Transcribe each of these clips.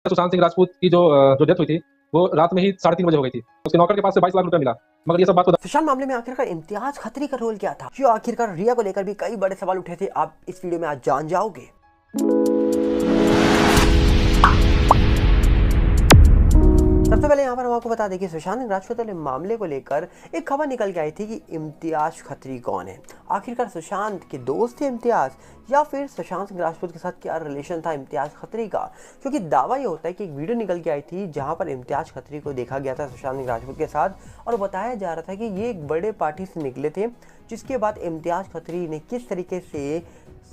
सुशांत सिंह राजपूत की जो डेथ हुई थी वो रात में ही 3:30 बजे हो गई थी। उसके नौकर के पास से 22 लाख रुपए मिला, मगर ये सब बात को सुशांत मामले में आखिरकार इम्तियाज खत्री का रोल क्या था, जो आखिरकार रिया को लेकर भी कई बड़े सवाल उठे थे, आप इस वीडियो में आज जान जाओगे। सबसे पहले यहाँ पर हम आपको बता दें कि सुशांत सिंह राजपूत वाले मामले को लेकर एक खबर निकल के आई थी कि इम्तियाज खत्री कौन है। आखिरकार सुशांत के दोस्त थे इम्तियाज, या फिर सुशांत सिंह राजपूत के साथ क्या रिलेशन था इम्तियाज खत्री का, क्योंकि दावा ये होता है कि एक वीडियो निकल के आई थी जहाँ पर इम्तियाज खत्री को देखा गया था सुशांत सिंह राजपूत के साथ, और बताया जा रहा था कि ये एक बड़े पार्टी से निकले थे, जिसके बाद इम्तियाज खत्री ने किस तरीके से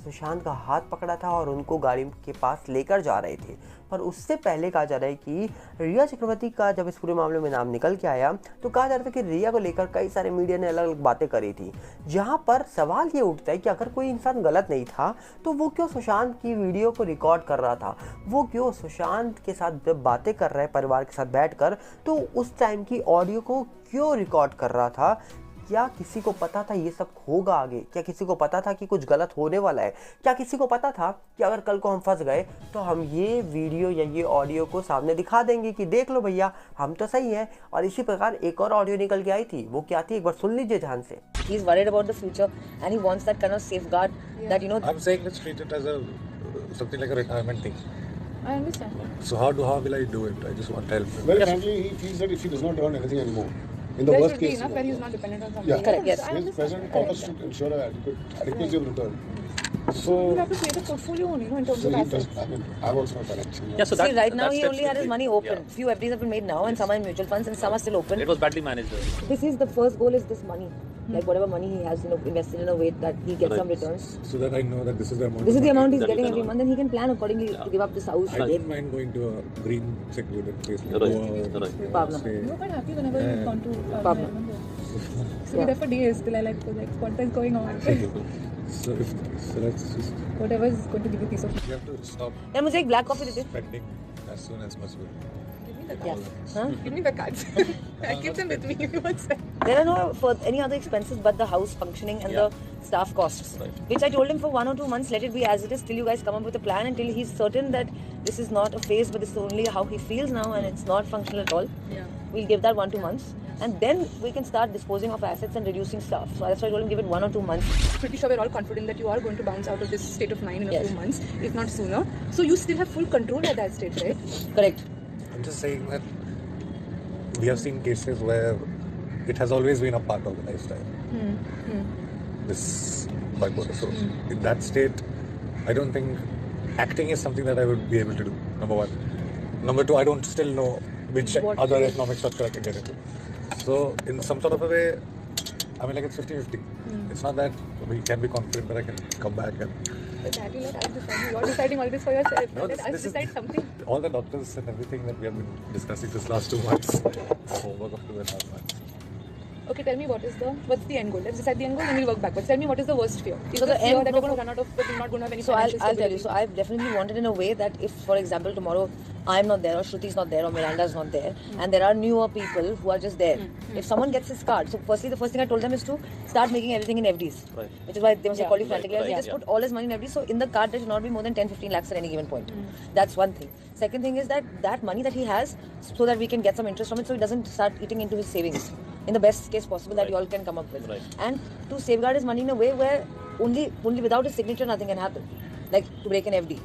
सुशांत का हाथ पकड़ा था और उनको गाड़ी के पास लेकर जा रहे थे। पर उससे पहले कहा जा रहा है कि रिया चक्रवर्ती का जब इस पूरे मामले में नाम निकल के आया तो कहा जा रहा था कि रिया को लेकर कई सारे मीडिया ने अलग अलग बातें करी थी, जहां पर सवाल ये उठता है कि अगर कोई इंसान गलत नहीं था तो वो क्यों सुशांत की वीडियो को रिकॉर्ड कर रहा था, वो क्यों सुशांत के साथ जब बातें कर रहा है परिवार के साथ बैठकर तो उस टाइम की ऑडियो को क्यों रिकॉर्ड कर रहा था। क्या किसी को पता था ये सब होगा आगे? क्या किसी को पता था कि कुछ गलत होने वाला है? क्या किसी को पता था कि अगर कल को हम फंस गए तो हम ये वीडियो या ये ऑडियो को सामने दिखा देंगे कि देख लो भैया हम तो सही हैं? और इसी प्रकार एक और ऑडियो निकल के आई थी, वो क्या थी एक बार सुन लीजिए ध्यान से। He's worried about the future and he wants that kind of safeguard that you know. I'm saying let's treat it as a something like a retirement thing. I understand. So how will I do it? I just want help. Very frankly, he feels that if he does not earn anything anymore, in the There worst should be case, enough where he's not dependent on somebody. yeah, Correct, yes. his present purpose should ensure an adequacy of return. You So, have to create a portfolio only, in terms so of he assets. does. I mean, I've also not financial. Yeah, so See, right now that he step only should had his be- money open. yeah. Few FDs have been made now and some are in mutual funds and some are still open. It was badly managed. This is the first goal is this money. Like whatever money he has, invested in a way that he gets some returns. So that I know that this is the amount. This is the amount he's That you getting can every earn. month, and he can plan accordingly to give up this house. I don't mind going to a green secluded place like Right, Goa. right. Pavna. Stay. You were quite happy whenever you've gone to Pablo. So we're there for days till I what is going on? So let's just Whatever is going to give you peace of mind. you have to stop यार मुझे एक black coffee they they. spending as soon as possible. Yes. Huh? Give me the cards. I keep them with me if you want to. There are no any other expenses but the house functioning and the staff costs. Right. Which I told him for 1 or 2 months, let it be as it is till you guys come up with a plan, until he's certain that this is not a phase but this is only how he feels now and it's not functional at all. Yeah. We'll give that 1-2 months and then we can start disposing of assets and reducing stuff. So that's why I told him give it 1 or 2 months. Pretty sure we're all confident that you are going to bounce out of this state of mind in a Yes. few months, if not sooner. So you still have full control at that state, right? Correct. I'm just saying that we have seen cases where it has always been a part of the lifestyle. This bipolar. So in that state, I don't think acting is something that I would be able to do. Number one. Number two, I don't still know which What other is- economic structure I can get into. So in some sort of a way, I mean, like it's 50-50. It's not that we can be confident that I can come back and But that you let us decide. You're deciding all this for yourself. No, Let us this is decide something. all the doctors and everything that we have been discussing this last 2 months. Homework of 2.5 months. Okay, tell me what's the end goal? Let's decide the end goal and we'll work backwards. Tell me what is the worst fear? Is So the the fear end- that you're going to run out of, that you're not going to have any So financial I'll tell you. stability? So I've definitely wanted in a way that if, for example, tomorrow I'm not there or Shruti's not there or Miranda's not there and there are newer people who are just there. If someone gets his card, so firstly the first thing I told them is to start making everything in FDs. Right. Which is why they must have called you frantically. right, He just yeah. put all his money in FDs. So in the card there should not be more than 10-15 lakhs at any given point. That's one thing. Second thing is that money that he has, so that we can get some interest from it, so he doesn't start eating into his savings in the best case possible that you all can come up with. Right. And to safeguard his money in a way where only without his signature nothing can happen. Like to break an FD.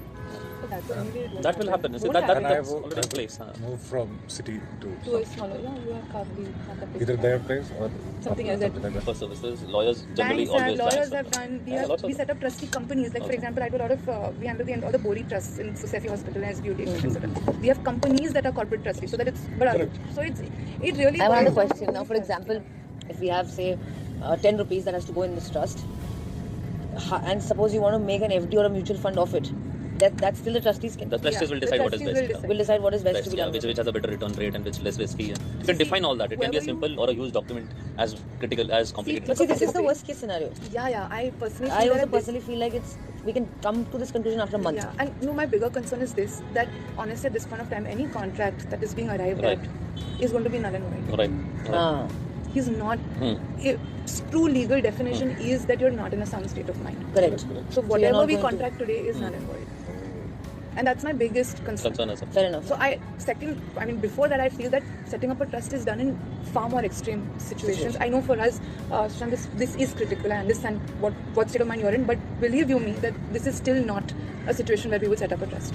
So that's the only way it That will happen. See, Won't that And that's I already in place. moved from city to To a smaller, you have Kavli, either their place or Something else that- like that. For services, lawyers generally Banks always have, lawyers banks have done, Yeah, lots of we set up trustee companies. Like for example, I do a lot of, we handle all the Bori trusts in Society Hospital and SBUD, etc. We have companies that are corporate trustees, so that it's, so it really. I have another boils down question. to Now, for trust. example, if we have, say, 10 rupees that has to go in this trust, and suppose you want to make an FD or a mutual fund of it, that's still the trustees can. The trustees will the decide what is trustees best. will Will decide what is best Best, to be yeah, done. which has a better return rate and which less risky. You can define all that. It can be a whoever simple or a huge document, as critical as complicated. But see, this is the worst case scenario. Yeah, I personally feel I also that this- personally feel like we can come to this conclusion after a month. Yeah, and no, my bigger concern is this, that honestly at this point of time, any contract that is being arrived Right. at is going to be null and void. Right. Ah. He's not, true legal definition is that you're not in a sound state of mind. Correct. So you're whatever not we going to- contract today is null and void. and that's my biggest concern. Concern as well. Fair enough. So before that, I feel that setting up a trust is done in far more extreme situations. I know for us, Sushant, this is critical. I understand what state of mind you're in, but believe you me that this is still not a situation where we would set up a trust.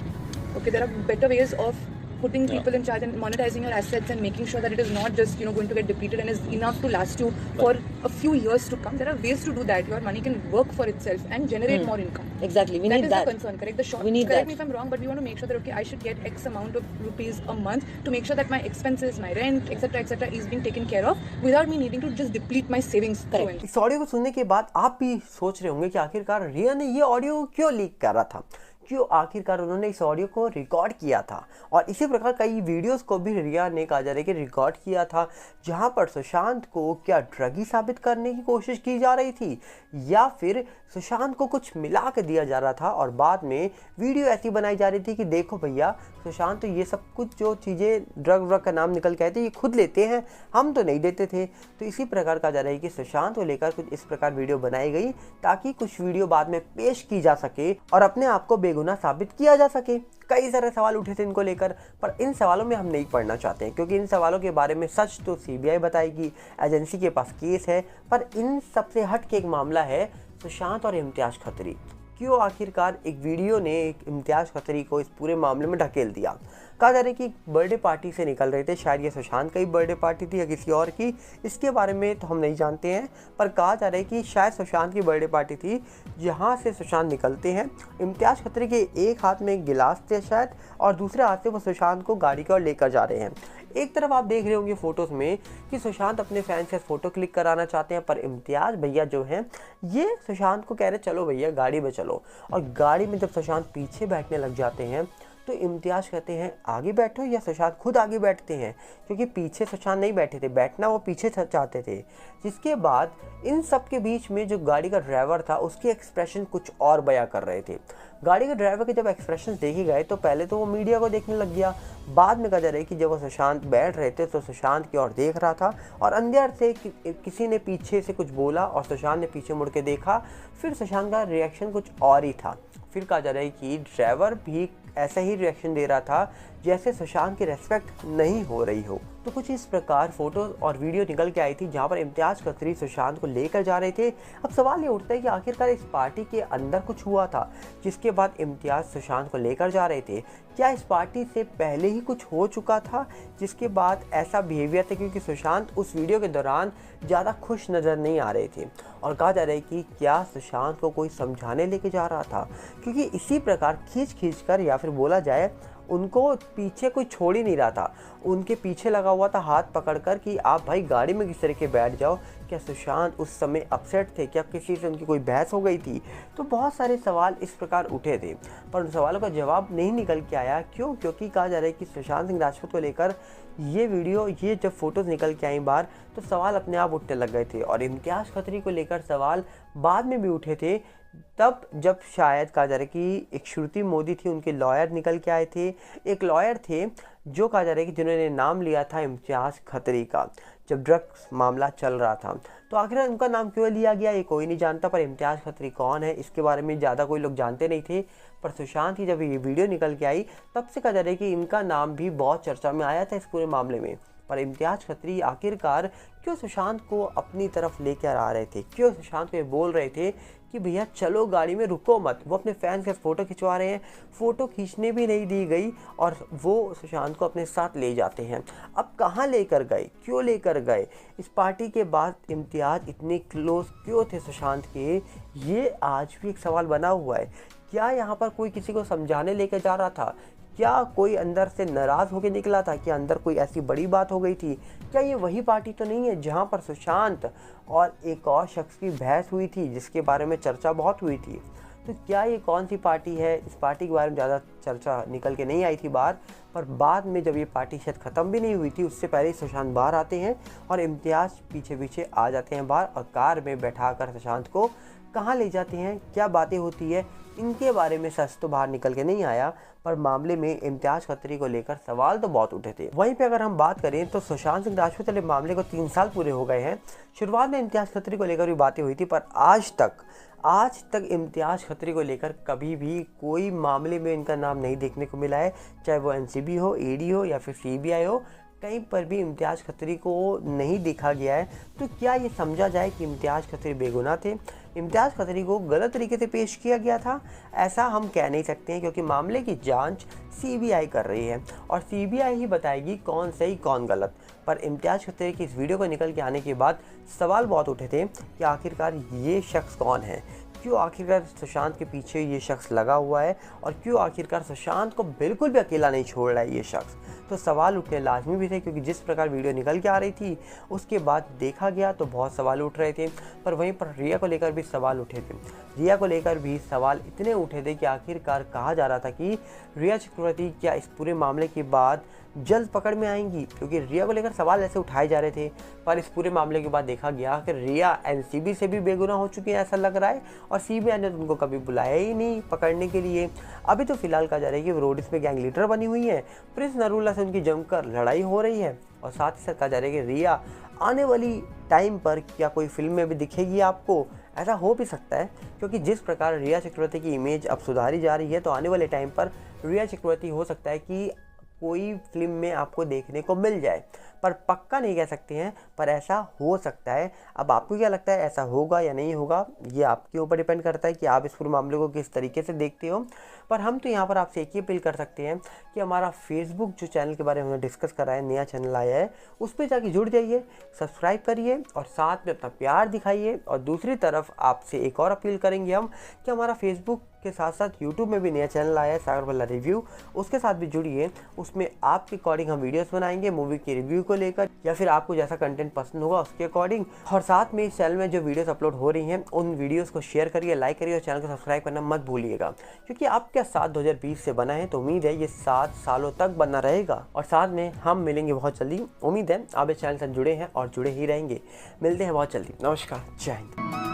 Okay, there are better ways of putting people in charge and monetizing your assets and making sure that it is not just going to get depleted and is enough to last you for a few years to come. There are ways to do that. Your money can work for itself and generate more income. Exactly. We That need is that. the concern, correct? The short. We need correct that. me if I'm wrong, but we want to make sure that okay, I should get X amount of rupees a month to make sure that my expenses, my rent, etc., is being taken care of without me needing to just deplete my savings. Correct. इस audio को सुनने के बाद आप भी सोच रहे होंगे कि आखिरकार रिया ने ये ऑडियो क्यों लीक कर रहा था, क्यों आखिरकार उन्होंने इस ऑडियो को रिकॉर्ड किया था। और इसी प्रकार कई वीडियोस को भी रिया ने कहा जा रहा है कि रिकॉर्ड किया था, जहां पर सुशांत को क्या ड्रगी साबित करने की कोशिश की जा रही थी या फिर सुशांत को कुछ मिला के दिया जा रहा था और बाद में वीडियो ऐसी बनाई जा रही थी कि देखो भैया सुशांत तो ये सब कुछ जो चीज़ें ड्रग का नाम निकल के आए थे ये खुद लेते हैं, हम तो नहीं देते थे। तो इसी प्रकार कहा जा रहा है कि सुशांत को लेकर कुछ इस प्रकार वीडियो बनाई गई ताकि कुछ वीडियो बाद में पेश की जा सके और अपने आप को बेगुनाह साबित किया जा सके। कई सारे सवाल उठे थे इनको लेकर, पर इन सवालों में हम नहीं पढ़ना चाहते हैं क्योंकि इन सवालों के बारे में सच तो सीबीआई बताएगी, एजेंसी के पास केस है, पर इन सबसे हट के एक मामला है सुशांत और इम्तियाज खत्री। क्यों आखिरकार एक वीडियो ने एक इम्तियाज खत्री को इस पूरे मामले में ढकेल दिया। कहा जा रहा है कि बर्थडे पार्टी से निकल रहे थे, शायद ये सुशांत का ही बर्थडे पार्टी थी या किसी और की, इसके बारे में तो हम नहीं जानते हैं, पर कहा जा रहा है कि शायद सुशांत की बर्थडे पार्टी थी जहां से सुशांत निकलते हैं। इम्तियाज खत्री के एक हाथ में एक गिलास थे शायद और दूसरे हाथ से वो सुशांत को गाड़ी की ओर लेकर जा रहे हैं। एक तरफ आप देख रहे होंगे फोटोज में कि सुशांत अपने फैन से फोटो क्लिक कराना चाहते हैं, पर इम्तियाज भैया जो हैं ये सुशांत को कह रहे चलो भैया गाड़ी में चलो। और गाड़ी में जब सुशांत पीछे बैठने लग जाते हैं तो इम्तियाज कहते हैं आगे बैठो, या सुशांत खुद आगे बैठते हैं क्योंकि पीछे सुशांत नहीं बैठे थे, बैठना वो पीछे चाहते थे। जिसके बाद इन सब के बीच में जो गाड़ी का ड्राइवर था उसके एक्सप्रेशन कुछ और बयां कर रहे थे। गाड़ी के ड्राइवर के जब एक्सप्रेशन देखे गए तो पहले तो वो मीडिया को देखने लग गया, बाद में कहा जा रहा है कि जब वो सुशांत बैठ रहे थे तो सुशांत की ओर देख रहा था और अंदर से किसी ने पीछे से कुछ बोला और सुशांत ने पीछे मुड़ के देखा, फिर सुशांत का रिएक्शन कुछ और ही था। फिर कहा जा रहा है कि ड्राइवर भी ऐसा ही रिएक्शन दे रहा था जैसे सुशांत की रेस्पेक्ट नहीं हो रही हो। तो कुछ इस प्रकार फोटो और वीडियो निकल के आई थी जहां पर इम्तियाज खत्री सुशांत को लेकर जा रहे थे। अब सवाल ये उठता है कि आखिरकार इस पार्टी के अंदर कुछ हुआ था जिसके बाद इम्तियाज सुशांत को लेकर जा रहे थे। क्या इस पार्टी से पहले ही कुछ हो चुका था जिसके बाद ऐसा बिहेवियर था, क्योंकि सुशांत उस वीडियो के दौरान ज़्यादा खुश नज़र नहीं आ रहे थे। और कहा जा रहा है कि क्या सुशांत को कोई समझाने लेके जा रहा था, क्योंकि इसी प्रकार खींच कर या फिर बोला जाए उनको पीछे कोई छोड़ ही नहीं रहा था, उनके पीछे लगा हुआ था हाथ पकड़कर कि आप भाई गाड़ी में किस तरह के बैठ जाओ। क्या सुशांत उस समय अपसेट थे, क्या किसी से उनकी कोई बहस हो गई थी? तो बहुत सारे सवाल इस प्रकार उठे थे पर उन सवालों का जवाब नहीं निकल के आया। क्यों? क्योंकि कहा जा रहा है कि सुशांत सिंह राजपूत को लेकर ये वीडियो, ये जब फोटोज़ निकल के आई बाहर तो सवाल अपने आप उठने लग गए थे और इम्तियाज खत्री को लेकर सवाल बाद में भी उठे थे, तब जब शायद कहा जा रहा है कि एक श्रुति मोदी थी, उनके लॉयर निकल के आए थे। एक लॉयर थे जो कहा जा रहा है कि जिन्होंने नाम लिया था इम्तियाज खत्री का जब ड्रग्स मामला चल रहा था। तो आखिर उनका नाम क्यों लिया गया ये कोई नहीं जानता, पर इम्तियाज खत्री कौन है इसके बारे में ज़्यादा कोई लोग जानते नहीं थे। पर सुशांत की जब ये वीडियो निकल के आई तब से कहा जा रहा है कि इनका नाम भी बहुत चर्चा में आया था इस पूरे मामले में। पर इम्तियाज खत्री आखिरकार क्यों सुशांत को अपनी तरफ लेकर आ रहे थे, क्यों सुशांत को ये बोल रहे थे कि भैया चलो गाड़ी में, रुको मत। वो अपने फैंस के फ़ोटो खिंचवा रहे हैं, फ़ोटो खींचने भी नहीं दी गई और वो सुशांत को अपने साथ ले जाते हैं। अब कहाँ लेकर गए, क्यों लेकर गए? इस पार्टी के बाद इम्तियाज इतने क्लोज क्यों थे सुशांत के, ये आज भी एक सवाल बना हुआ है। क्या यहाँ पर कोई किसी को समझाने लेकर जा रहा था? क्या कोई अंदर से नाराज़ होकर निकला था? क्या अंदर कोई ऐसी बड़ी बात हो गई थी? क्या ये वही पार्टी तो नहीं है जहाँ पर सुशांत और एक और शख्स की बहस हुई थी जिसके बारे में चर्चा बहुत हुई थी? तो क्या ये कौन सी पार्टी है? इस पार्टी के बारे में ज़्यादा चर्चा निकल के नहीं आई थी बाहर, पर बाद में जब ये पार्टी शायद ख़त्म भी नहीं हुई थी उससे पहले सुशांत बाहर आते हैं और इम्तियाज पीछे पीछे आ जाते हैं बाहर और कार में बैठा कर सुशांत को कहाँ ले जाते हैं, क्या बातें होती है, इनके बारे में सच तो बाहर निकल के नहीं आया। पर मामले में इम्तियाज खत्री को लेकर सवाल तो बहुत उठे थे। वहीं पे अगर हम बात करें तो सुशांत सिंह राजपूत वाले मामले को 3 साल पूरे हो गए हैं। शुरुआत में इम्तियाज खत्री को लेकर भी बातें हुई थी, पर आज तक आज तक इम्तियाज़ खत्री को लेकर कभी भी कोई मामले में इनका नाम नहीं देखने को मिला है, चाहे वो एनसीबी हो, ईडी हो या फिर सीबीआई हो, कहीं पर भी इम्तियाज़ खत्री को नहीं देखा गया है। तो क्या ये समझा जाए कि इम्तियाज़ खत्री बेगुनाह थे, इम्तियाज़ खत्री को गलत तरीके से पेश किया गया था? ऐसा हम कह नहीं सकते हैं, क्योंकि मामले की जांच सीबीआई कर रही है और सीबीआई ही बताएगी कौन सही कौन गलत। पर इम्तियाज़ खत्री की इस वीडियो को निकल के आने के बाद सवाल बहुत उठे थे कि आखिरकार ये शख्स कौन है, क्यों आखिरकार सुशांत के पीछे ये शख्स लगा हुआ है और क्यों आखिरकार सुशांत को बिल्कुल भी अकेला नहीं छोड़ रहा है ये शख्स। तो सवाल उठने लाजमी भी थे, क्योंकि जिस प्रकार वीडियो निकल के आ रही थी उसके बाद देखा गया तो बहुत सवाल उठ रहे थे। पर वहीं पर रिया को लेकर भी सवाल उठे थे, रिया को लेकर भी सवाल इतने उठे थे कि आखिरकार कहा जा रहा था कि रिया चक्रवर्ती क्या इस पूरे मामले के बाद जल्द पकड़ में आएंगी, क्योंकि रिया को लेकर सवाल ऐसे उठाए जा रहे थे। पर इस पूरे मामले के बाद देखा गया कि रिया एनसीबी से भी बेगुनाह हो चुकी है ऐसा लग रहा है, और सीबीआई ने उनको कभी बुलाया ही नहीं पकड़ने के लिए। अभी तो फिलहाल कहा जा रहा है कि वो रोडिस पे गैंग लीडर बनी हुई है, प्रिंस नरूला से उनकी जमकर लड़ाई हो रही है, और साथ ही साथ कहा जा रहा है कि रिया आने वाली टाइम पर क्या कोई फिल्म में भी दिखेगी आपको। ऐसा हो भी सकता है, क्योंकि जिस प्रकार रिया चक्रवर्ती की इमेज अब सुधारी जा रही है, तो आने वाले टाइम पर रिया चक्रवर्ती हो सकता है कि कोई फिल्म में आपको देखने को मिल जाए, पर पक्का नहीं कह सकते हैं, पर ऐसा हो सकता है। अब आपको क्या लगता है, ऐसा होगा या नहीं होगा, ये आपके ऊपर डिपेंड करता है कि आप इस पूरे मामले को किस तरीके से देखते हो। पर हम तो यहाँ पर आपसे एक ही अपील कर सकते हैं कि हमारा फेसबुक जो चैनल के बारे में हमने डिस्कस करा है, नया चैनल आया है, उस पर जाके जुड़ जाइए, सब्सक्राइब करिए और साथ में अपना प्यार दिखाइए। और दूसरी तरफ आपसे एक और अपील करेंगे हम कि हमारा फेसबुक के साथ साथ यूट्यूब में भी नया चैनल आया है, सागर भल्ला रिव्यू, उसके साथ भी जुड़िए। उसमें आपके अकॉर्डिंग हम वीडियोस बनाएंगे मूवी की रिव्यू को लेकर, या फिर आपको जैसा कंटेंट पसंद होगा उसके अकॉर्डिंग। और साथ में इस चैनल में जो वीडियोस अपलोड हो रही हैं उन वीडियोस को शेयर करिए, लाइक करिए और चैनल को सब्सक्राइब करना मत भूलिएगा, क्योंकि आपका साथ 2020 से बना है, तो उम्मीद है ये 7 सालों तक बना रहेगा। और साथ में हम मिलेंगे बहुत जल्दी, उम्मीद है आप इस चैनल से जुड़े हैं और जुड़े ही रहेंगे। मिलते हैं बहुत जल्दी, नमस्कार, जय हिंद।